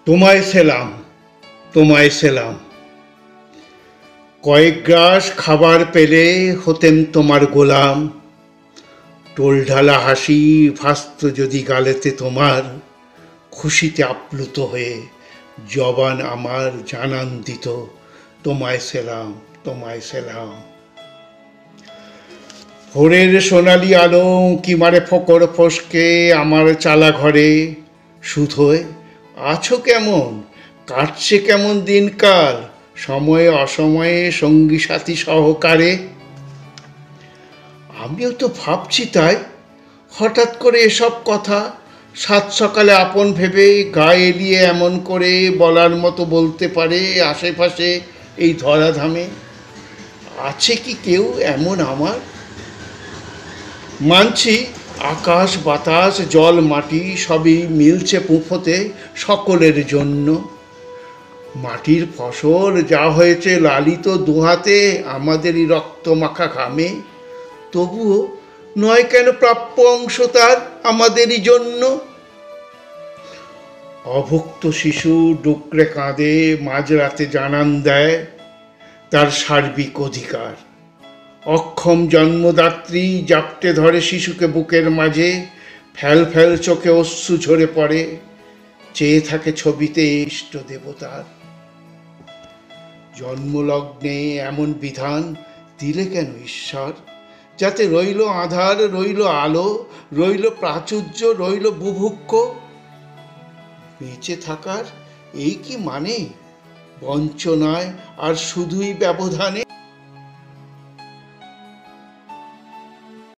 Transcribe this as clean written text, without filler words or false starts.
তোমায় সেলাম, তোমায় সেলাম। কয়েক গ্রাস খাবার পেলে হতেম তোমার গোলাম। টোলঢালা হাসি ভাসত যদি গালেতে তোমার, খুশিতে আপ্লুত হয়ে জবান আমার জানান দিত তোমায় সেলাম, তোমায় সেলাম। ভোরের সোনালি আলো কি মারে ফোকর ফসকে আমার চালা ঘরে, শুধোয় আছো কেমন, কাটছে কেমন দিনকাল, সময়ে অসময়ে সঙ্গী সাথী সহকারে। আমিও তো ভাবছি তাই, হঠাৎ করে এসব কথা, সাত সকালে আপন ভেবে গায়ে এলিয়ে এমন করে বলার মতো বলতে পারে আশেপাশে এই ধরাধামে। আছে কি কেউ এমন আমার? মানছি আকাশ বাতাস জল মাটি সবই মিলছে পুঁফতে সকলের জন্য। মাটির ফসল যা হয়েছে লালিত দুহাতে আমাদেরই রক্তমাখা ঘামে, তবুও নয় কেন প্রাপ্য অংশ তার আমাদেরই জন্য? অভুক্ত শিশু ডুকরে কাঁদে মাঝরাতে জানান দেয় তার সার্বিক অধিকার। অক্ষম জন্মদাত্রী জাপটে ধরে শিশুকে বুকের মাঝে, ফ্যাল ফ্যাল চোখে অশ্রু ঝরে পড়ে, চেয়ে থাকে ছবিতে ইষ্ট দেবতার। জন্মলগ্নে এমন বিধান দিলে কেন ঈশ্বর, যাতে রইল আধার, রইল আলো, রইল প্রাচুর্য, রইল বুভুক্ষ। বেঁচে থাকার এই কি মানে? বঞ্চনায় আর শুধুই ব্যবধানে।